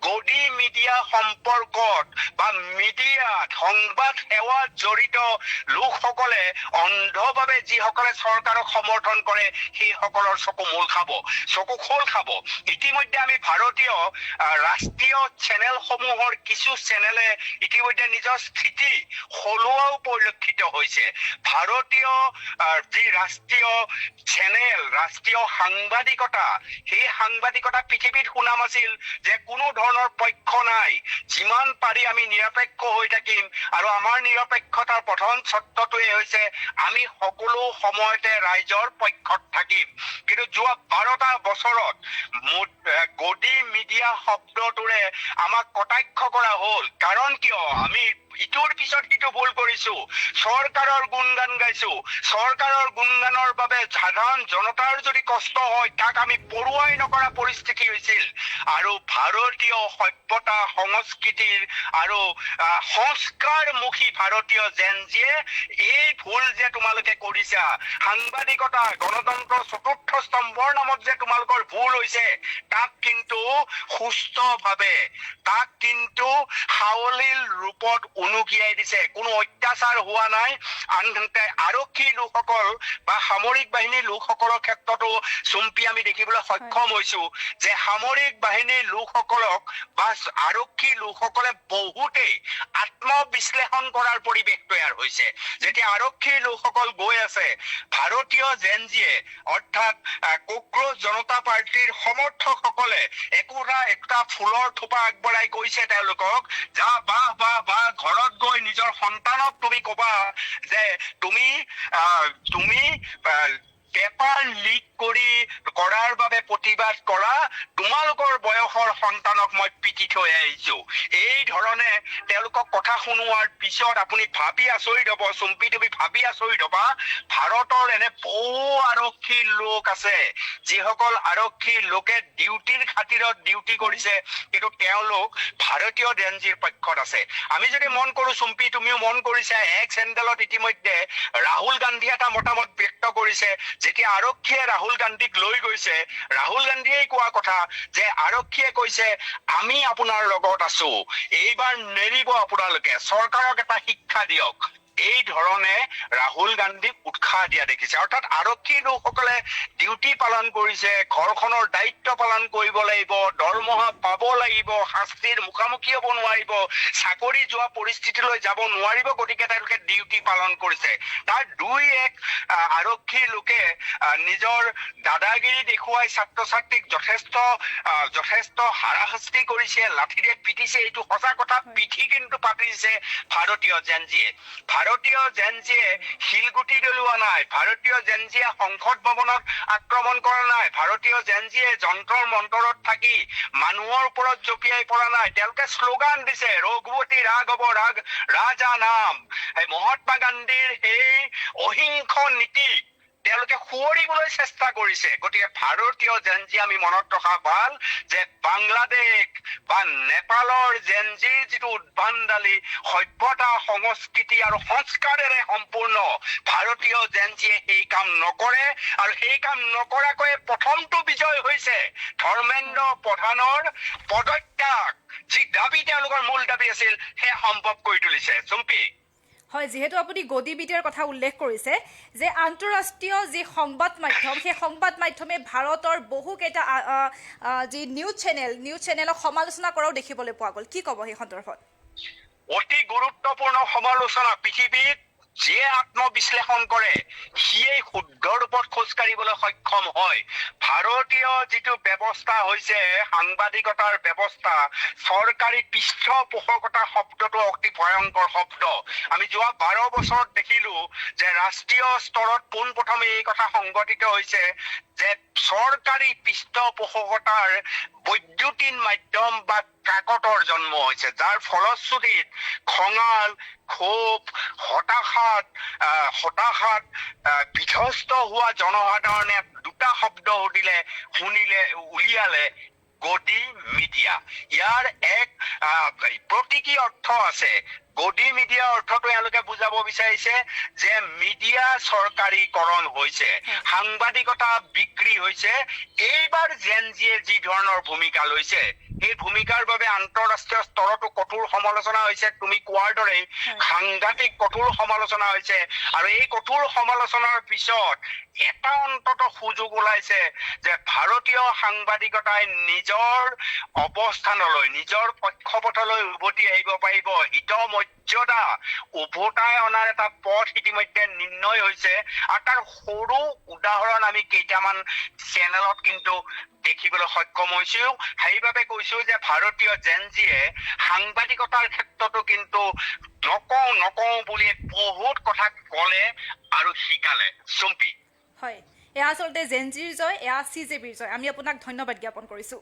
গদি মিডিয়া সম্পৰ্কত বা মিডিয়াত সংবাদ সেৱাত জড়িত লোকসকলে অন্ধভাৱে যিসকলে চৰকাৰক সমৰ্থন কৰে সেইসকলৰ চকু মূল খাব, চকু খোল খাব। ইতিমধ্যে আমি ভাৰতীয় ৰাষ্ট্ৰীয় চেনেলসমূহৰ কিছু চেনেলে ইতিমধ্যে নিজৰ স্থিতি সলোৱাও পৰিলক্ষিত হৈছে। ভাৰতীয় যি ৰাষ্ট্ৰীয় চেনেল, ৰাষ্ট্ৰীয় সাংবাদিকতা, সেই সাংবাদিকতা পৃথিৱীত সুনাম আছিল যে কোনো ধৰণৰ পক্ষ নাই, যিমান পাৰি আমি নিৰপেক্ষ হৈ থাকিম, আৰু আমাৰ নিৰপেক্ষতাৰ প্ৰধান চৰ্তটোৱে হৈছে আমি সকলো সময়তে ৰাইজৰ পক্ষত থাকিম। কিন্তু যোৱা 12টা বছৰত গদি মিডিয়া শব্দটোৰে আমাক কটাক্ষ কৰা হ'ল। কাৰণ কিয়? আমি ইটোৰ পিছত সিটো ভুল কৰিছো, চৰকাৰৰ গুণগান গাইছো, চৰকাৰৰ গুণগানৰ বাবে সাধাৰণ জনতাৰ যদি কষ্ট হয় তাক আমি পৰুৱাই নকৰা পৰিস্থিতি হৈছিল। আৰু ভাৰতীয় সভ্যতা, সংস্কৃতিৰ আৰু সংস্কাৰমুখী ভাৰতীয় জেনজিয়ে এই ভুল যে তোমালোকে কৰিছা, সাংবাদিকতা, গণতন্ত্ৰৰ 4ৰ্থ স্তম্ভৰ নামত যে তোমালোকৰ ভুল হৈছে, তাক কিন্তু সুস্থভাৱে, তাক কিন্তু সাৱলীল ৰূপত উনুকিয়াই দিছে। কোনো অত্যাচাৰ হোৱা নাই। আনহাতে আৰক্ষী লোকসকল বা সামৰিক বাহিনীৰ লোকসকলৰ ক্ষেত্ৰতো চুম্পি আমি দেখিবলৈ সক্ষম হৈছো যে সামৰিক বাহিনীৰ লোকসকলক বা আৰক্ষী লোকসকলে বহুতেই আত্মবিশ্লেষণ কৰাৰ পৰিৱেশ তৈয়াৰ হৈছে। যেতিয়া আৰক্ষীৰ লোকসকল গৈ আছে, ভাৰতীয় জেনজিয়ে অৰ্থাৎ কক্ৰোচ জনতা পাৰ্টীৰ সমৰ্থকসকলে একটা ফুলৰ থোপা আগবঢ়াই কৈছে তেওঁলোকক, যা বাহ বাহ বাহ, ঘৰত গৈ নিজৰ সন্তানক তুমি কবা যে তুমি পেপাৰ লিক কৰাৰ বাবে প্ৰতিবাদ কৰা, তোমালোকৰ বয়সৰ সন্তানক মই পিটি থৈ আহিছো। এই ধৰণৰ তেওঁলোকক কথা শুনোৱাৰ পিছত আপুনি ভাবি আচৰিত হ'ব, চুম্পি তুমি ভাবি আচৰিত হ'বা, ভাৰতৰ এনে বহু আৰক্ষী লোক আছে যিসকল আৰক্ষী লোকে ডিউটিৰ খাতিৰত ডিউটি কৰিছে, কিন্তু তেওঁলোক ভাৰতীয় জেনজিৰ পক্ষত আছে। আমি যদি মন কৰো, চুম্পি তুমিও মন কৰিছা, এক চেণ্ডেলত ইতিমধ্যে ৰাহুল গান্ধীয়ে এটা মতামত ব্যক্ত কৰিছে। যেতিয়া আৰক্ষীয়ে ৰাহুল গান্ধীক লৈ গৈছে, ৰাহুল গান্ধীয়ে কোৱা কথা যে আৰক্ষীয়ে কৈছে আমি আপোনাৰ লগত আছো, এইবাৰ নেৰিব আপোনালোকে, চৰকাৰক এটা শিক্ষা দিয়ক। এই ধৰণে ৰাহুল গান্ধীক উৎসাহ দিয়া দেখিছে। অৰ্থাৎ আৰক্ষী লোকসকলে ডিউটি পালন কৰিছে, ঘৰখনৰ দায়িত্ব পালন কৰিব লাগিব, দৰমহা পাব লাগিব, শাস্তিৰ মুখামুখি হ'ব নোৱাৰিব, চাকৰি যোৱা পৰিস্থিতিলৈ যাব নোৱাৰিব, গতিকে তেওঁলোকে ডিউটি পালন কৰিছে। তাৰ দুই এক আৰক্ষী লোকে নিজৰ দাদাগিৰি দেখুৱাই ছাত্ৰ ছাত্ৰীক যথেষ্ট হাৰাশাস্তি কৰিছে, লাঠিৰে পিটিছে। এইটো সঁচা কথা, পিঠি কিন্তু পাতিছে ভাৰতীয় জেনজিয়ে। ভাৰতীয় জেনজিয়ে শিলগুটি দলিওৱা নাই, ভাৰতীয় জেনজিয়ে সংসদ ভৱনত আক্ৰমণ কৰা নাই, ভাৰতীয় জেনজিয়ে যন্ত্ৰৰ মন্তৰত থাকি মানুহৰ ওপৰত জঁপিয়াই পৰা নাই। তেওঁলোকে শ্লোগান দিছে, ৰঘুৱতী ৰাঘৱ ৰাজা নাম। মহাত্মা গান্ধীৰ সেই অহিংস নীতিক তেওঁলোকে সুঁৱৰিবলৈ চেষ্টা কৰিছে। গতিকে ভাৰতীয় জেনজি আমি মনত ৰখা ভাল যে বাংলাদেশ বা নেপালৰ জেনজিৰ যিটো উদ্ভণ্ডালি সভ্যতা, সংস্কৃতি আৰু সংস্কাৰেৰে সম্পূৰ্ণ, ভাৰতীয় জেনজিয়ে সেই কাম নকৰে। আৰু সেই কাম নকৰাকৈ প্ৰথমটো বিজয় হৈছে ধৰ্মেন্দ্ৰ প্ৰধানৰ পদত্যাগ, যি দাবী তেওঁলোকৰ মূল দাবী আছিল, সেয়া সম্ভৱ কৰি তুলিছে। চুম্পি, হয়, যিহেতু আপুনি গদি মিডিয়াৰ কথা উল্লেখ কৰিছে যে আন্তঃৰাষ্ট্ৰীয় যি সংবাদ মাধ্যম, সেই সংবাদ মাধ্যমে ভাৰতৰ বহুকেইটা যি নিউজ চেনেলক সমালোচনা কৰাও দেখিবলৈ পোৱা গ'ল, কি ক'ব সেই সন্দৰ্ভত? অতি গুৰুত্বপূৰ্ণ সমালোচনা। পৃথিৱীত যিয়ে আত্মবিশ্লেষণ কৰে সিয়েই শুদ্ধ ৰূপত খোজ কাঢ়িবলৈ সক্ষম হয়। ভাৰতীয় যিটো ব্যৱস্থা হৈছে সাংবাদিকতাৰ ব্যৱস্থা, চৰকাৰী পৃষ্ঠপোষকতা শব্দটো অতি ভয়ংকৰ শব্দ। আমি যোৱা 12 বছৰত দেখিলো যে ৰাষ্ট্ৰীয় স্তৰত পোনপ্ৰথমে এই কথা সংঘটিত হৈছে যে চৰকাৰী পৃষ্ঠপোষকতাৰ বৈদ্যুতিন মাধ্যম বা কাকতৰ জন্ম হৈছে, যাৰ ফলশ্ৰুতিত খঙাল, ক্ষোভ, হতাশাত বিধ্বস্ত হোৱা জনসাধাৰণে দুটা শব্দ উলিয়ালে, গদি মিডিয়া। ইয়াৰ এক প্ৰতীকী অৰ্থ আছে। গদি মিডিয়া অৰ্থটো এওঁলোকে বুজাব বিচাৰিছে যে মিডিয়া চৰকাৰীকৰণ হৈছে, সাংবাদিকতা বিক্ৰী হৈছে। এইবাৰ জেনজিয়ে যি ধৰণৰ ভূমিকা লৈছে, এই ভূমিকাৰ বাবে আন্তঃৰাষ্ট্ৰীয় স্তৰতো কঠোৰ সমালোচনা হৈছে। তুমি কোৱাৰ দৰে সাংঘাতিক কঠোৰ সমালোচনা হৈছে। আৰু এই কঠোৰ সমালোচনাৰ পিছত এটা অন্তত সুযোগ ওলাইছে যে ভাৰতীয় সাংবাদিকতাই নিজৰ অৱস্থানলৈ, নিজৰ পক্ষপথলৈ উভতি আহিব পাৰিব। হিত মৰ্যাদা উভতাই অনাৰ এটা পথ ইতিমধ্যে নিৰ্ণয় হৈছে। আৰু তাৰ সৰু উদাহৰণ আমি কেইটামান চেনেলত কিন্তু দেখিবলৈ সক্ষম হৈছো। সেইবাবে কৈছো যে ভাৰতীয় জেনজিয়ে সাংবাদিকতাৰ ক্ষেত্ৰতো কিন্তু নকওঁ বুলি বহুত কথা ক'লে আৰু শিকালে। চুম্পি, হয়, এয়া আচলতে জেনজিৰ জয়, এয়া CJBৰ জয়। আমি আপোনাক ধন্যবাদ জ্ঞাপন কৰিছো।